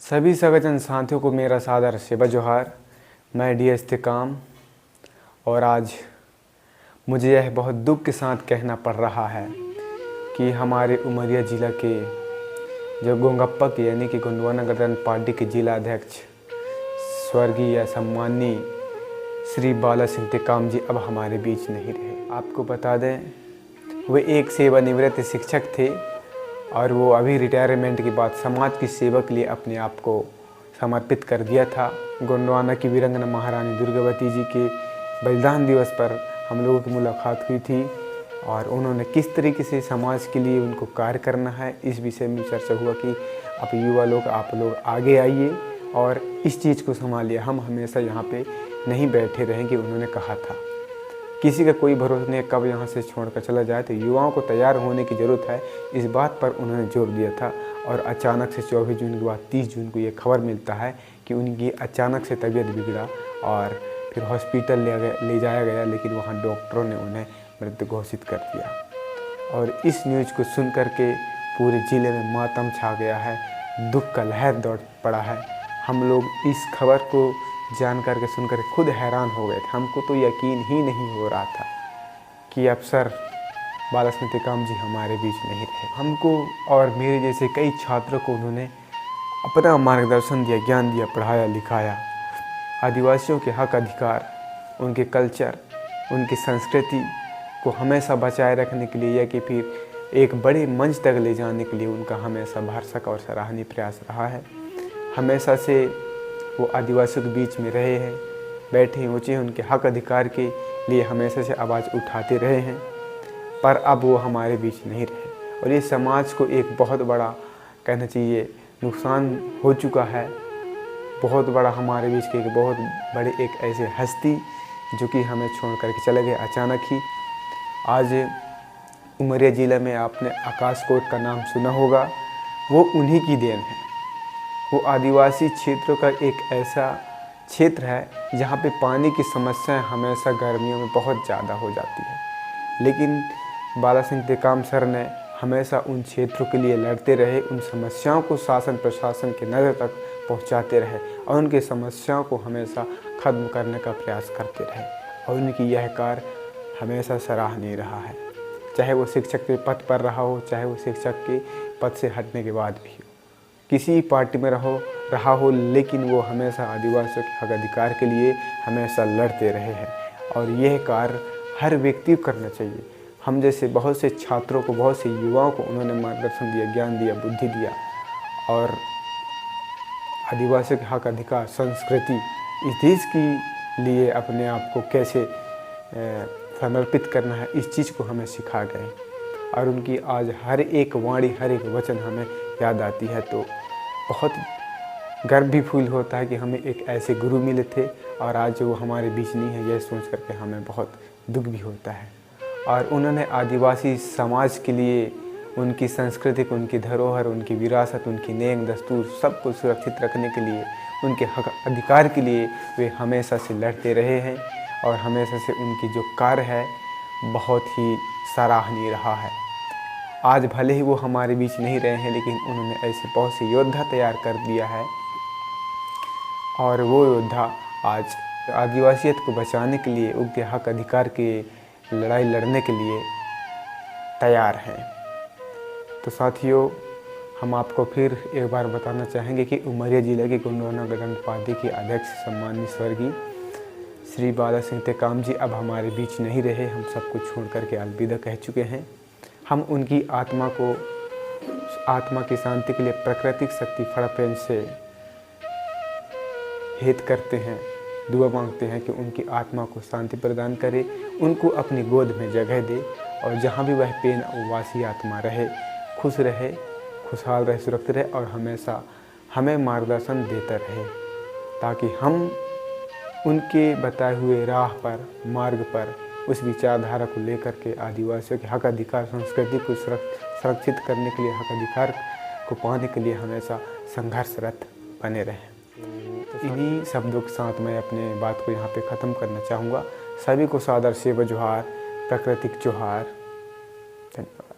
सभी सगजन साथियों को मेरा सादर शेबा जोहार। मैं डी इस्तेकाम और आज मुझे यह बहुत दुख के साथ कहना पड़ रहा है कि हमारे उमरिया ज़िला के जो गोंगप्पा के यानी कि गोंडवाना गणतंत्र पार्टी के जिला अध्यक्ष स्वर्गीय सम्माननीय श्री बाला सिंह टेकाम जी अब हमारे बीच नहीं रहे। आपको बता दें, वे एक सेवानिवृत्त शिक्षक थे और वो अभी रिटायरमेंट के बाद समाज की सेवा के लिए अपने आप को समर्पित कर दिया था। गोंडवाना की वीरांगना महारानी दुर्गावती जी के बलिदान दिवस पर हम लोगों की मुलाकात हुई थी और उन्होंने किस तरीके से समाज के लिए उनको कार्य करना है, इस विषय में चर्चा हुआ कि अब युवा लोग आप लोग आगे आइए और इस चीज़ को संभालिए। हम हमेशा यहाँ पे नहीं बैठे रहेंगे, उन्होंने कहा था। किसी का कोई भरोसा नहीं, कब यहाँ से छोड़कर चला जाए, तो युवाओं को तैयार होने की ज़रूरत है, इस बात पर उन्होंने जोर दिया था। और अचानक से 24 जून के बाद 30 जून को ये खबर मिलता है कि उनकी अचानक से तबीयत बिगड़ा और फिर हॉस्पिटल ले जाया गया, लेकिन वहाँ डॉक्टरों ने उन्हें मृत घोषित कर दिया। और इस न्यूज़ को सुन करके पूरे ज़िले में मातम छा गया है, दुख का लहर दौड़ पड़ा है। हम लोग इस खबर को जान करके सुनकर खुद हैरान हो गए थे। हमको तो यकीन ही नहीं हो रहा था कि अफसर बाला सिंह टेकाम जी हमारे बीच नहीं रहे। हमको और मेरे जैसे कई छात्रों को उन्होंने अपना मार्गदर्शन दिया, ज्ञान दिया, पढ़ाया लिखाया। आदिवासियों के हक अधिकार, उनके कल्चर, उनकी संस्कृति को हमेशा बचाए रखने के लिए या कि फिर एक बड़े मंच तक ले जाने के लिए उनका हमेशा भरसक और सराहनीय प्रयास रहा है। हमेशा से वो आदिवासियों के बीच में रहे हैं, बैठे ऊँचे उनके हक अधिकार के लिए हमेशा से आवाज़ उठाते रहे हैं, पर अब वो हमारे बीच नहीं रहे। और ये समाज को एक बहुत बड़ा कहना चाहिए नुकसान हो चुका है, बहुत बड़ा। हमारे बीच के एक बहुत बड़े एक ऐसे हस्ती जो कि हमें छोड़ करके चले गए अचानक ही। आज उमरिया ज़िला में आपने आकाश कोट का नाम सुना होगा, वो उन्हीं की देन है। वो आदिवासी क्षेत्रों का एक ऐसा क्षेत्र है जहाँ पे पानी की समस्याएं हमेशा गर्मियों में बहुत ज़्यादा हो जाती है, लेकिन बाला सिंह टेकाम सर ने हमेशा उन क्षेत्रों के लिए लड़ते रहे, उन समस्याओं को शासन प्रशासन के नज़र तक पहुँचाते रहे और उनके समस्याओं को हमेशा ख़त्म करने का प्रयास करते रहे। और उनकी यह कार्य हमेशा सराहनीय रहा है, चाहे वो शिक्षक के पद पर रहा हो, चाहे वो शिक्षक के पद से हटने के बाद भी हो, किसी पार्टी में रहा हो, लेकिन वो हमेशा आदिवासियों के हक अधिकार के लिए हमेशा लड़ते रहे हैं। और यह कार्य हर व्यक्ति को करना चाहिए। हम जैसे बहुत से छात्रों को, बहुत से युवाओं को उन्होंने मार्गदर्शन दिया, ज्ञान दिया, बुद्धि दिया और आदिवासियों के हक अधिकार, संस्कृति, इस देश के लिए अपने आप को कैसे समर्पित करना है, इस चीज़ को हमें सिखा गए। और उनकी आज हर एक वाणी, हर एक वचन हमें याद आती है तो बहुत गर्व भी फील होता है कि हमें एक ऐसे गुरु मिले थे और आज वो हमारे बीच नहीं है। यह सोच करके हमें बहुत दुख भी होता है। और उन्होंने आदिवासी समाज के लिए उनकी संस्कृति को, उनकी धरोहर, उनकी विरासत, उनकी नेम दस्तूर सबको सुरक्षित रखने के लिए, उनके हक अधिकार के लिए वे हमेशा से लड़ते रहे हैं। और हमेशा से उनकी जो कार्य है बहुत ही सराहनीय रहा है। आज भले ही वो हमारे बीच नहीं रहे हैं, लेकिन उन्होंने ऐसे बहुत से योद्धा तैयार कर दिया है और वो योद्धा आज आदिवासियत को बचाने के लिए, उनके हक अधिकार की लड़ाई लड़ने के लिए तैयार हैं। तो साथियों, हम आपको फिर एक बार बताना चाहेंगे कि उमरिया ज़िले के गोंडवाना गणतंत्र पार्टी के अध्यक्ष सम्माननीय स्वर्गीय श्री बाला सिंह टेकाम जी अब हमारे बीच नहीं रहे। हम सबको छोड़ करके अलविदा कह चुके हैं। हम उनकी आत्मा की शांति के लिए प्राकृतिक शक्ति फड़ापेन से हित करते हैं, दुआ मांगते हैं कि उनकी आत्मा को शांति प्रदान करे, उनको अपनी गोद में जगह दे और जहाँ भी वह पेन वासी आत्मा रहे, खुश रहे, खुशहाल रहे, सुरक्षित रहे और हमेशा हमें मार्गदर्शन देता रहे, ताकि हम उनके बताए हुए राह पर, मार्ग पर, उस विचारधारा को लेकर के आदिवासियों के हक अधिकार, संस्कृति को सुरक्षित करने के लिए, हक अधिकार को पाने के लिए हमेशा संघर्षरत बने रहें। इन्हीं शब्दों के साथ मैं अपने बात को यहाँ पे ख़त्म करना चाहूँगा। सभी को सादर शेबा जोहार, प्राकृतिक जोहार। धन्यवाद।